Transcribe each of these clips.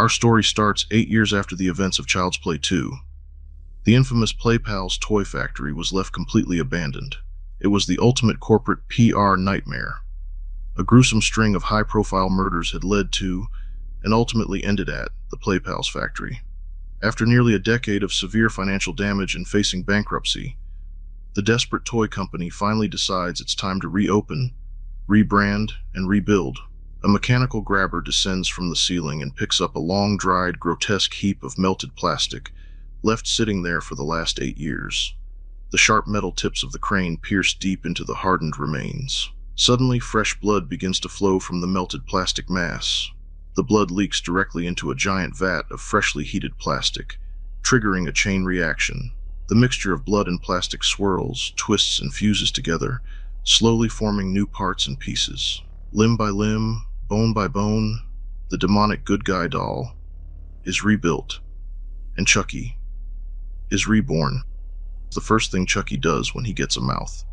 Our story starts 8 years after the events of Child's Play 2. The infamous Play Pals toy factory was left completely abandoned. It was the ultimate corporate PR nightmare. A gruesome string of high-profile murders had led to, and ultimately ended at, the Play Pals factory. After nearly a decade of severe financial damage and facing bankruptcy, the desperate toy company finally decides it's time to reopen, rebrand, and rebuild. A mechanical grabber descends from the ceiling and picks up a long-dried, grotesque heap of melted plastic, left sitting there for the last 8 years. The sharp metal tips of the crane pierce deep into the hardened remains. Suddenly, fresh blood begins to flow from the melted plastic mass. The blood leaks directly into a giant vat of freshly heated plastic, triggering a chain reaction. The mixture of blood and plastic swirls, twists, and fuses together, slowly forming new parts and pieces. Limb by limb, bone by bone, the demonic good guy doll is rebuilt, and Chucky is reborn. The first thing Chucky does when he gets a mouth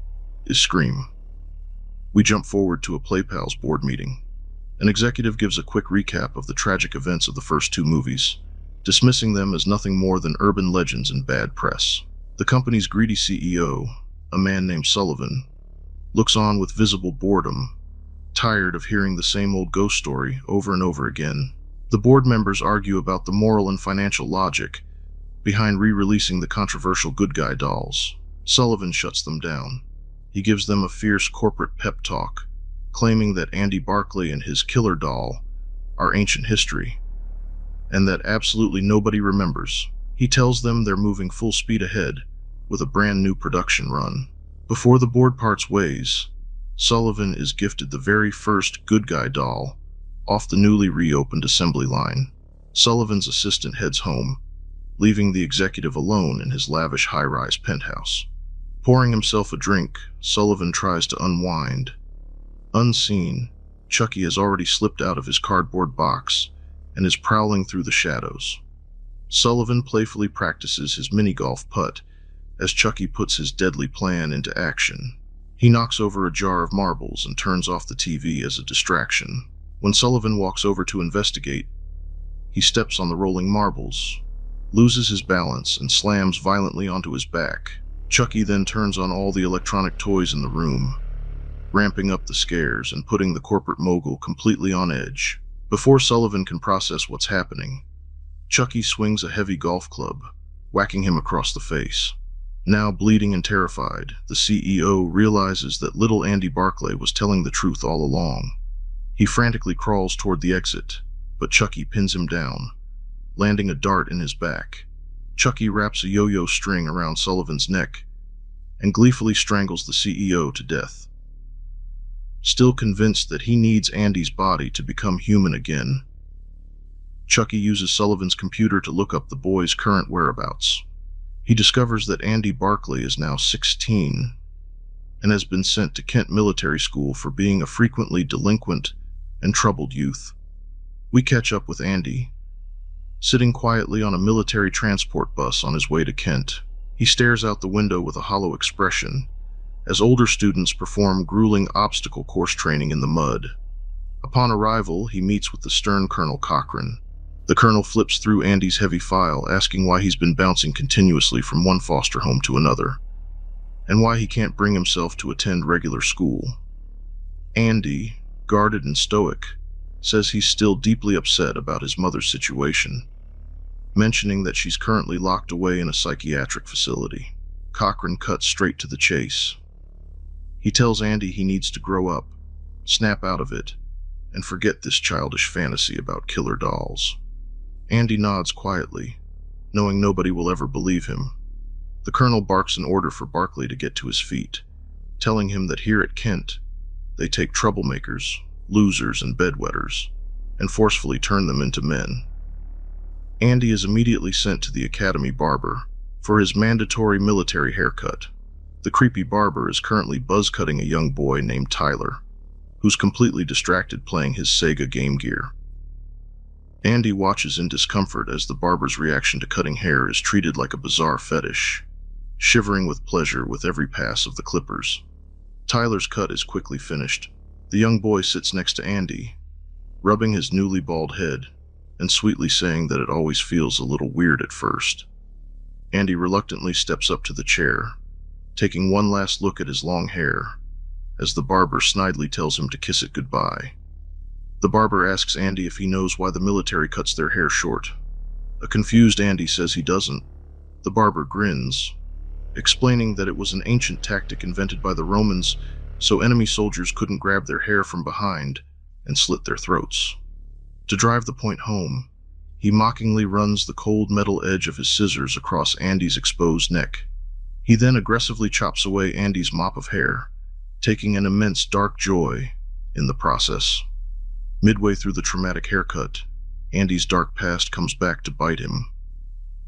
is scream. We jump forward to a Play Pals board meeting. An executive gives a quick recap of the tragic events of the first 2 movies, dismissing them as nothing more than urban legends and bad press. The company's greedy CEO, a man named Sullivan, looks on with visible boredom, tired of hearing the same old ghost story over and over again. The board members argue about the moral and financial logic behind re-releasing the controversial good guy dolls. Sullivan shuts them down. He gives them a fierce corporate pep talk, claiming that Andy Barclay and his killer doll are ancient history, and that absolutely nobody remembers. He tells them they're moving full speed ahead with a brand new production run. Before the board parts ways, Sullivan is gifted the very first good guy doll off the newly reopened assembly line. Sullivan's assistant heads home, leaving the executive alone in his lavish high-rise penthouse. Pouring himself a drink, Sullivan tries to unwind. Unseen, Chucky has already slipped out of his cardboard box and is prowling through the shadows. Sullivan playfully practices his mini-golf putt as Chucky puts his deadly plan into action. He knocks over a jar of marbles and turns off the TV as a distraction. When Sullivan walks over to investigate, he steps on the rolling marbles, loses his balance, and slams violently onto his back. Chucky then turns on all the electronic toys in the room, ramping up the scares and putting the corporate mogul completely on edge. Before Sullivan can process what's happening, Chucky swings a heavy golf club, whacking him across the face. Now bleeding and terrified, the CEO realizes that little Andy Barclay was telling the truth all along. He frantically crawls toward the exit, but Chucky pins him down, landing a dart in his back. Chucky wraps a yo-yo string around Sullivan's neck and gleefully strangles the CEO to death. Still convinced that he needs Andy's body to become human again, Chucky uses Sullivan's computer to look up the boy's current whereabouts. He discovers that Andy Barclay is now 16 and has been sent to Kent Military School for being a frequently delinquent and troubled youth. We catch up with Andy, sitting quietly on a military transport bus on his way to Kent. He stares out the window with a hollow expression as older students perform grueling obstacle course training in the mud. Upon arrival, he meets with the stern Colonel Cochran. The colonel flips through Andy's heavy file, asking why he's been bouncing continuously from one foster home to another, and why he can't bring himself to attend regular school. Andy, guarded and stoic, says he's still deeply upset about his mother's situation, mentioning that she's currently locked away in a psychiatric facility. Cochran cuts straight to the chase. He tells Andy he needs to grow up, snap out of it, and forget this childish fantasy about killer dolls. Andy nods quietly, knowing nobody will ever believe him. The colonel barks an order for Barclay to get to his feet, telling him that here at Kent, they take troublemakers, losers, and bedwetters, and forcefully turn them into men. Andy is immediately sent to the academy barber for his mandatory military haircut. The creepy barber is currently buzz-cutting a young boy named Tyler, who's completely distracted playing his Sega Game Gear. Andy watches in discomfort as the barber's reaction to cutting hair is treated like a bizarre fetish, shivering with pleasure with every pass of the clippers. Tyler's cut is quickly finished. The young boy sits next to Andy, rubbing his newly bald head. and sweetly saying that it always feels a little weird at first. Andy reluctantly steps up to the chair, taking one last look at his long hair, as the barber snidely tells him to kiss it goodbye. The barber asks Andy if he knows why the military cuts their hair short. A confused Andy says he doesn't. The barber grins, explaining that it was an ancient tactic invented by the Romans so enemy soldiers couldn't grab their hair from behind and slit their throats. To drive the point home, he mockingly runs the cold metal edge of his scissors across Andy's exposed neck. He then aggressively chops away Andy's mop of hair, taking an immense dark joy in the process. Midway through the traumatic haircut, Andy's dark past comes back to bite him.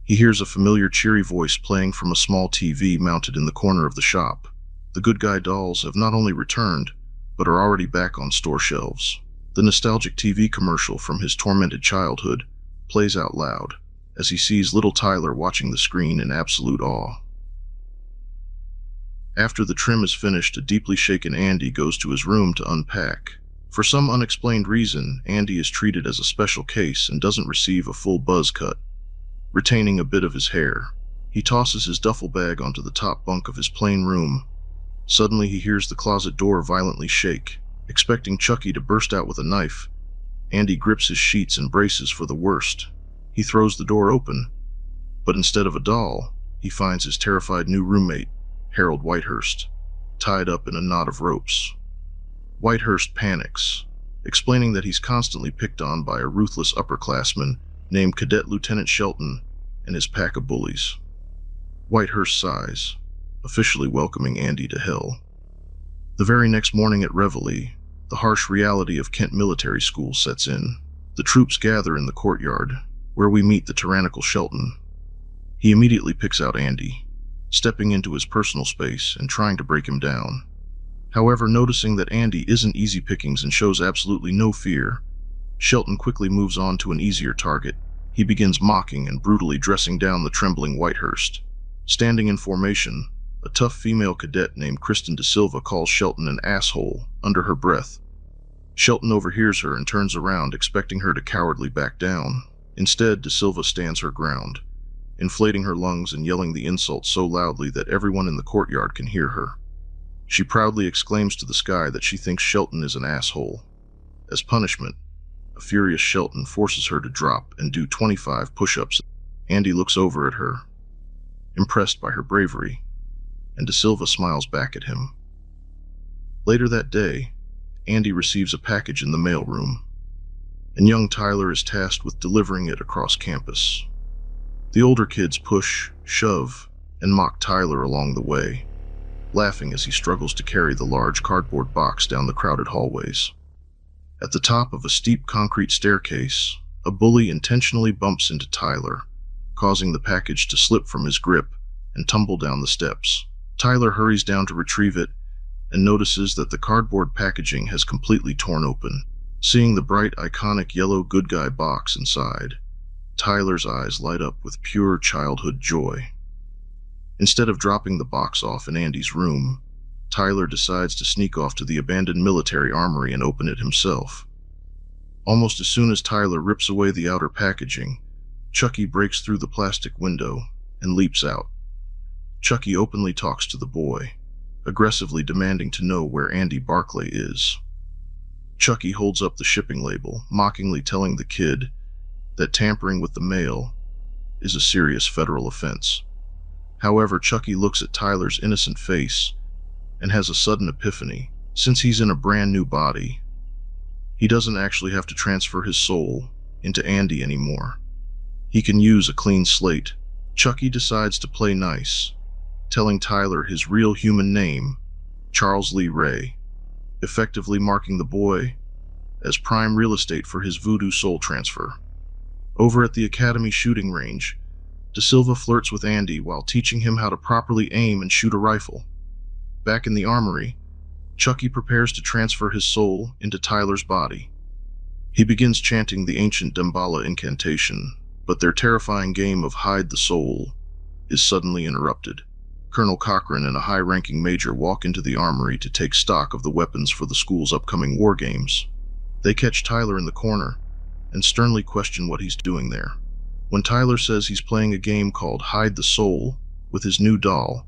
He hears a familiar cheery voice playing from a small TV mounted in the corner of the shop. The Good Guy dolls have not only returned, but are already back on store shelves. The nostalgic TV commercial from his tormented childhood plays out loud as he sees little Tyler watching the screen in absolute awe. After the trim is finished, a deeply shaken Andy goes to his room to unpack. For some unexplained reason, Andy is treated as a special case and doesn't receive a full buzz cut, retaining a bit of his hair. He tosses his duffel bag onto the top bunk of his plain room. Suddenly he hears the closet door violently shake. Expecting Chucky to burst out with a knife, Andy grips his sheets and braces for the worst. He throws the door open, but instead of a doll, he finds his terrified new roommate, Harold Whitehurst, tied up in a knot of ropes. Whitehurst panics, explaining that he's constantly picked on by a ruthless upperclassman named Cadet Lieutenant Shelton and his pack of bullies. Whitehurst sighs, officially welcoming Andy to hell. The very next morning at Reveille, the harsh reality of Kent Military School sets in. The troops gather in the courtyard, where we meet the tyrannical Shelton. He immediately picks out Andy, stepping into his personal space and trying to break him down. However, noticing that Andy isn't easy pickings and shows absolutely no fear, Shelton quickly moves on to an easier target. He begins mocking and brutally dressing down the trembling Whitehurst. Standing in formation, a tough female cadet named Kristen De Silva calls Shelton an asshole under her breath. Shelton overhears her and turns around, expecting her to cowardly back down. Instead, De Silva stands her ground, inflating her lungs and yelling the insult so loudly that everyone in the courtyard can hear her. She proudly exclaims to the sky that she thinks Shelton is an asshole. As punishment, a furious Shelton forces her to drop and do 25 push-ups. Andy looks over at her, impressed by her bravery, and De Silva smiles back at him. Later that day, Andy receives a package in the mailroom, and young Tyler is tasked with delivering it across campus. The older kids push, shove, and mock Tyler along the way, laughing as he struggles to carry the large cardboard box down the crowded hallways. At the top of a steep concrete staircase, a bully intentionally bumps into Tyler, causing the package to slip from his grip and tumble down the steps. Tyler hurries down to retrieve it and notices that the cardboard packaging has completely torn open. Seeing the bright, iconic yellow Good Guy box inside, Tyler's eyes light up with pure childhood joy. Instead of dropping the box off in Andy's room, Tyler decides to sneak off to the abandoned military armory and open it himself. Almost as soon as Tyler rips away the outer packaging, Chucky breaks through the plastic window and leaps out. Chucky openly talks to the boy, aggressively demanding to know where Andy Barclay is. Chucky holds up the shipping label, mockingly telling the kid that tampering with the mail is a serious federal offense. However, Chucky looks at Tyler's innocent face and has a sudden epiphany. Since he's in a brand new body, he doesn't actually have to transfer his soul into Andy anymore. He can use a clean slate. Chucky decides to play nice, telling Tyler his real human name, Charles Lee Ray, effectively marking the boy as prime real estate for his voodoo soul transfer. Over at the Academy shooting range, De Silva flirts with Andy while teaching him how to properly aim and shoot a rifle. Back in the armory, Chucky prepares to transfer his soul into Tyler's body. He begins chanting the ancient Damballa incantation, but their terrifying game of hide the soul is suddenly interrupted. Colonel Cochran and a high-ranking major walk into the armory to take stock of the weapons for the school's upcoming war games. They catch Tyler in the corner, and sternly question what he's doing there. When Tyler says he's playing a game called Hide the Soul with his new doll,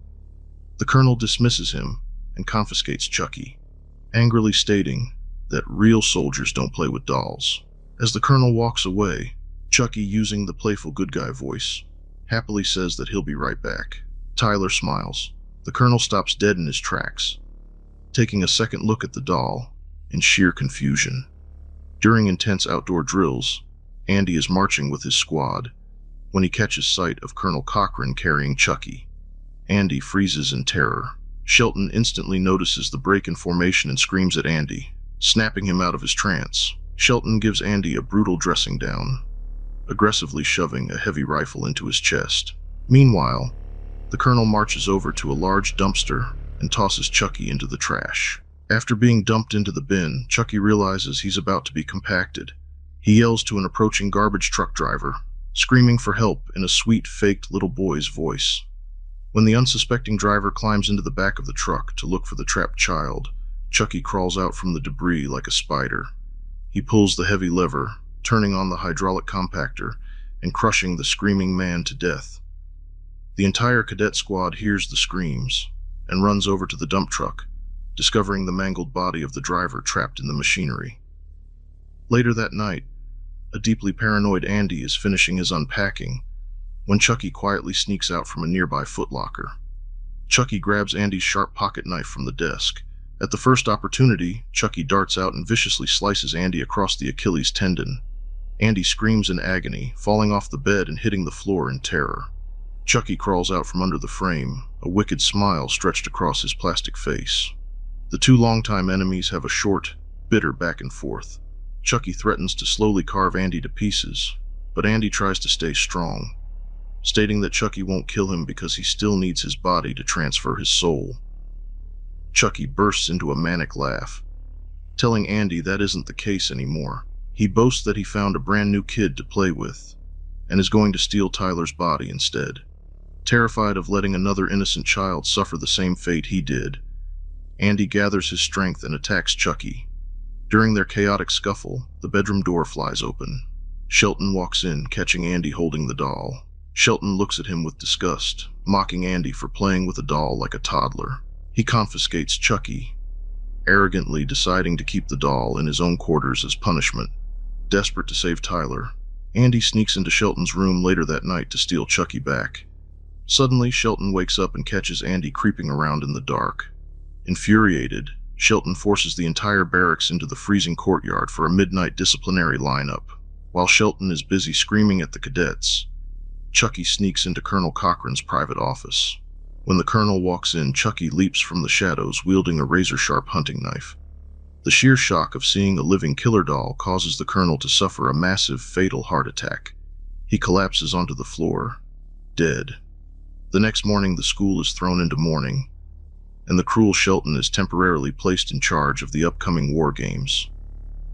the Colonel dismisses him and confiscates Chucky, angrily stating that real soldiers don't play with dolls. As the Colonel walks away, Chucky, using the playful good guy voice, happily says that he'll be right back. Tyler smiles. The Colonel stops dead in his tracks, taking a second look at the doll in sheer confusion. During intense outdoor drills, Andy is marching with his squad when he catches sight of Colonel Cochran carrying Chucky. Andy freezes in terror. Shelton instantly notices the break in formation and screams at Andy, snapping him out of his trance. Shelton gives Andy a brutal dressing down, aggressively shoving a heavy rifle into his chest. Meanwhile, the Colonel marches over to a large dumpster and tosses Chucky into the trash. After being dumped into the bin, Chucky realizes he's about to be compacted. He yells to an approaching garbage truck driver, screaming for help in a sweet, faked little boy's voice. When the unsuspecting driver climbs into the back of the truck to look for the trapped child, Chucky crawls out from the debris like a spider. He pulls the heavy lever, turning on the hydraulic compactor and crushing the screaming man to death. The entire cadet squad hears the screams and runs over to the dump truck, discovering the mangled body of the driver trapped in the machinery. Later that night, a deeply paranoid Andy is finishing his unpacking when Chucky quietly sneaks out from a nearby footlocker. Chucky grabs Andy's sharp pocket knife from the desk. At the first opportunity, Chucky darts out and viciously slices Andy across the Achilles tendon. Andy screams in agony, falling off the bed and hitting the floor in terror. Chucky crawls out from under the frame, a wicked smile stretched across his plastic face. The two longtime enemies have a short, bitter back and forth. Chucky threatens to slowly carve Andy to pieces, but Andy tries to stay strong, stating that Chucky won't kill him because he still needs his body to transfer his soul. Chucky bursts into a manic laugh, telling Andy that isn't the case anymore. He boasts that he found a brand new kid to play with, and is going to steal Tyler's body instead. Terrified of letting another innocent child suffer the same fate he did, Andy gathers his strength and attacks Chucky. During their chaotic scuffle, the bedroom door flies open. Shelton walks in, catching Andy holding the doll. Shelton looks at him with disgust, mocking Andy for playing with a doll like a toddler. He confiscates Chucky, arrogantly deciding to keep the doll in his own quarters as punishment. Desperate to save Tyler, Andy sneaks into Shelton's room later that night to steal Chucky back. Suddenly, Shelton wakes up and catches Andy creeping around in the dark. Infuriated, Shelton forces the entire barracks into the freezing courtyard for a midnight disciplinary lineup. While Shelton is busy screaming at the cadets, Chucky sneaks into Colonel Cochran's private office. When the Colonel walks in, Chucky leaps from the shadows wielding a razor-sharp hunting knife. The sheer shock of seeing a living killer doll causes the Colonel to suffer a massive, fatal heart attack. He collapses onto the floor, dead. The next morning, the school is thrown into mourning, and the cruel Shelton is temporarily placed in charge of the upcoming war games.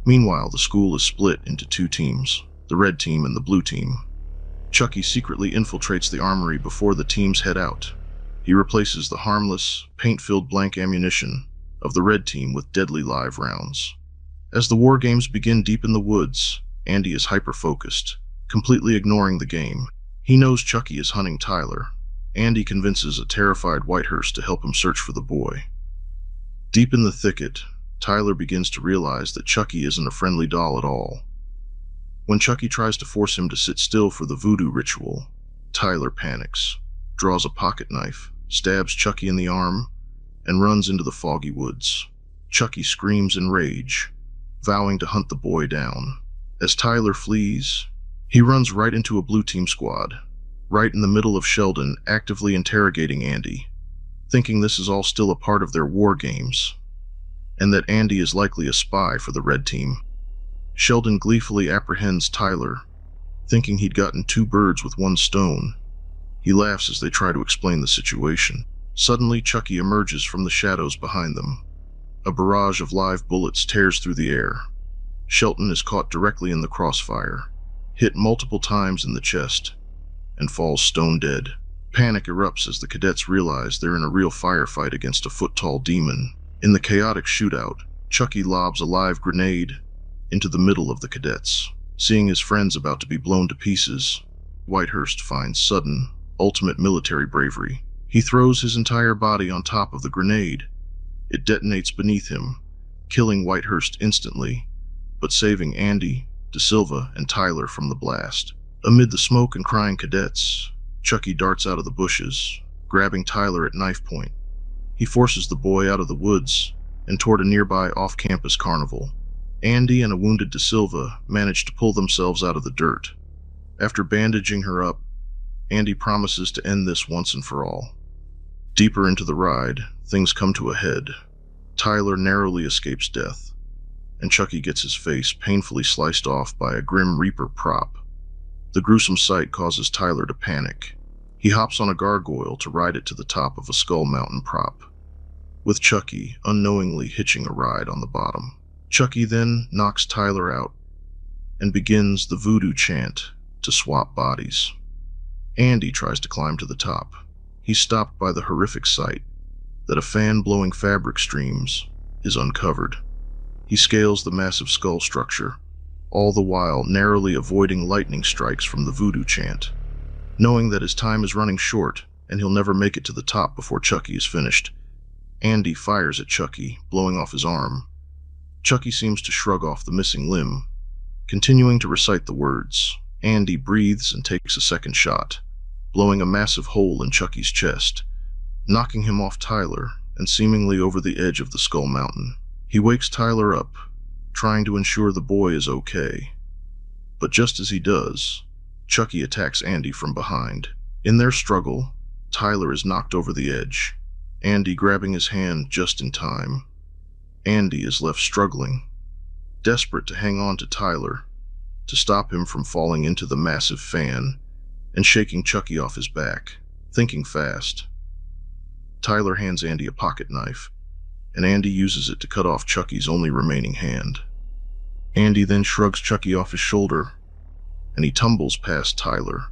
Meanwhile, the school is split into two teams, the red team and the blue team. Chucky secretly infiltrates the armory before the teams head out. He replaces the harmless, paint-filled blank ammunition of the red team with deadly live rounds. As the war games begin deep in the woods, Andy is hyper-focused, completely ignoring the game. He knows Chucky is hunting Tyler. Andy convinces a terrified Whitehurst to help him search for the boy. Deep in the thicket, Tyler begins to realize that Chucky isn't a friendly doll at all. When Chucky tries to force him to sit still for the voodoo ritual, Tyler panics, draws a pocket knife, stabs Chucky in the arm, and runs into the foggy woods. Chucky screams in rage, vowing to hunt the boy down. As Tyler flees, he runs right into a blue team squad, right in the middle of Sheldon actively interrogating Andy, thinking this is all still a part of their war games, and that Andy is likely a spy for the red team. Sheldon gleefully apprehends Tyler, thinking he'd gotten two birds with one stone. He laughs as they try to explain the situation. Suddenly, Chucky emerges from the shadows behind them. A barrage of live bullets tears through the air. Shelton is caught directly in the crossfire, hit multiple times in the chest, and falls stone dead. Panic erupts as the cadets realize they're in a real firefight against a foot-tall demon. In the chaotic shootout, Chucky lobs a live grenade into the middle of the cadets. Seeing his friends about to be blown to pieces, Whitehurst finds sudden, ultimate military bravery. He throws his entire body on top of the grenade. It detonates beneath him, killing Whitehurst instantly, but saving Andy, De Silva, and Tyler from the blast. Amid the smoke and crying cadets, Chucky darts out of the bushes, grabbing Tyler at knife point. He forces the boy out of the woods and toward a nearby off-campus carnival. Andy and a wounded De Silva manage to pull themselves out of the dirt. After bandaging her up, Andy promises to end this once and for all. Deeper into the ride, things come to a head. Tyler narrowly escapes death, and Chucky gets his face painfully sliced off by a Grim Reaper prop. The gruesome sight causes Tyler to panic. He hops on a gargoyle to ride it to the top of a Skull Mountain prop, with Chucky unknowingly hitching a ride on the bottom. Chucky then knocks Tyler out and begins the voodoo chant to swap bodies. Andy tries to climb to the top. He's stopped by the horrific sight that a fan blowing fabric streams is uncovered. He scales the massive skull structure, all the while narrowly avoiding lightning strikes from the voodoo chant. Knowing that his time is running short and he'll never make it to the top before Chucky is finished, Andy fires at Chucky, blowing off his arm. Chucky seems to shrug off the missing limb. Continuing to recite the words, Andy breathes and takes a second shot, blowing a massive hole in Chucky's chest, knocking him off Tyler and seemingly over the edge of the Skull Mountain. He wakes Tyler up, trying to ensure the boy is okay. But just as he does, Chucky attacks Andy from behind. In their struggle, Tyler is knocked over the edge, Andy grabbing his hand just in time. Andy is left struggling, desperate to hang on to Tyler, to stop him from falling into the massive fan and shaking Chucky off his back. Thinking fast, Tyler hands Andy a pocket knife, and Andy uses it to cut off Chucky's only remaining hand. Andy then shrugs Chucky off his shoulder, and he tumbles past Tyler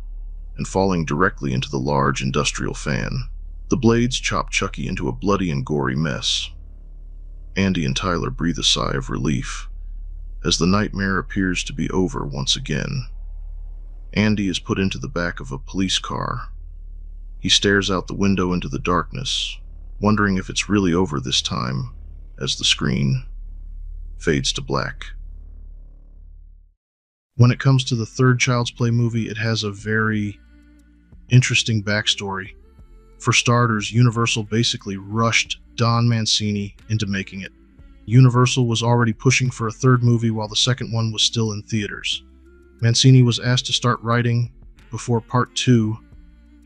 and falling directly into the large industrial fan. The blades chop Chucky into a bloody and gory mess. Andy and Tyler breathe a sigh of relief as the nightmare appears to be over once again. Andy is put into the back of a police car. He stares out the window into the darkness, wondering if it's really over this time, as the screen fades to black. When it comes to the third Child's Play movie, it has a very interesting backstory. For starters, Universal basically rushed Don Mancini into making it. Universal was already pushing for a third movie while the second one was still in theaters. Mancini was asked to start writing before Part 2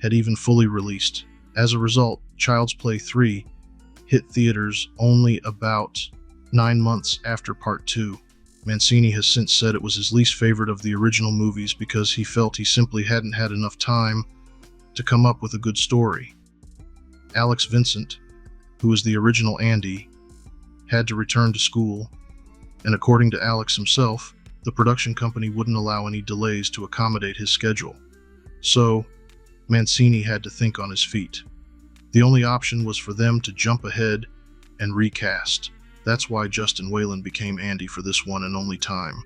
had even fully released. As a result, Child's Play 3 hit theaters only about 9 months after Part 2. Mancini has since said it was his least favorite of the original movies because he felt he simply hadn't had enough time to come up with a good story. Alex Vincent, who was the original Andy, had to return to school, and according to Alex himself, the production company wouldn't allow any delays to accommodate his schedule. So, Mancini had to think on his feet. The only option was for them to jump ahead and recast. That's why Justin Whalin became Andy for this one and only time.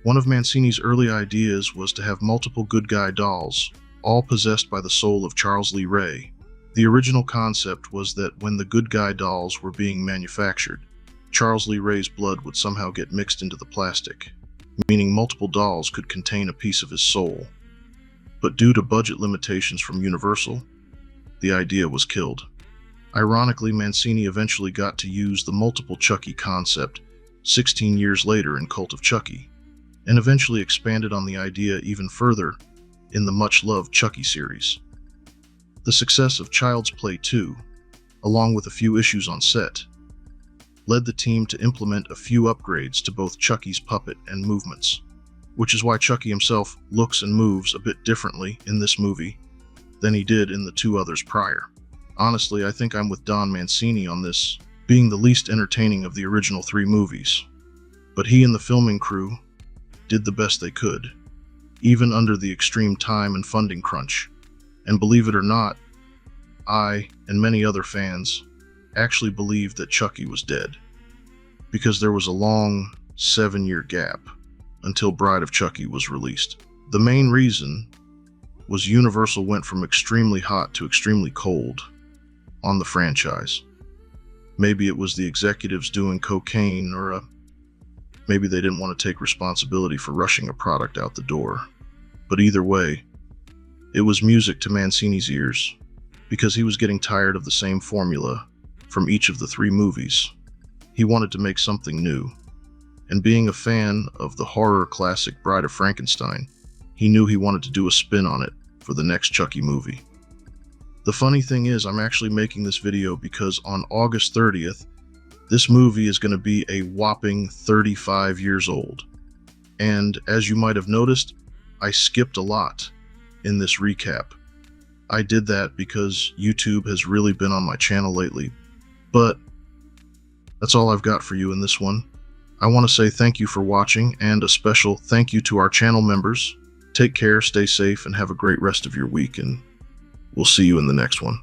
One of Mancini's early ideas was to have multiple good guy dolls, all possessed by the soul of Charles Lee Ray. The original concept was that when the good guy dolls were being manufactured, Charles Lee Ray's blood would somehow get mixed into the plastic, meaning multiple dolls could contain a piece of his soul. But due to budget limitations from Universal, the idea was killed. Ironically, Mancini eventually got to use the multiple Chucky concept 16 years later in Cult of Chucky, and eventually expanded on the idea even further in the much-loved Chucky series. The success of Child's Play 2, along with a few issues on set, led the team to implement a few upgrades to both Chucky's puppet and movements, which is why Chucky himself looks and moves a bit differently in this movie than he did in the two others prior. Honestly, I think I'm with Don Mancini on this, being the least entertaining of the original 3 movies. But he and the filming crew did the best they could, even under the extreme time and funding crunch. And believe it or not, I, and many other fans, actually believed that Chucky was dead, because there was a long 7-year gap until Bride of Chucky was released. The main reason was Universal went from extremely hot to extremely cold on the franchise. Maybe it was the executives doing cocaine, or maybe they didn't want to take responsibility for rushing a product out the door. But either way, it was music to Mancini's ears, because he was getting tired of the same formula from each of the 3 movies. He wanted to make something new, and being a fan of the horror classic Bride of Frankenstein, he knew he wanted to do a spin on it for the next Chucky movie. The funny thing is, I'm actually making this video because on August 30th, this movie is going to be a whopping 35 years old. And as you might have noticed, I skipped a lot in this recap. I did that because YouTube has really been on my channel lately. But that's all I've got for you in this one. I want to say thank you for watching, and a special thank you to our channel members. Take care, stay safe, and have a great rest of your week, and we'll see you in the next one.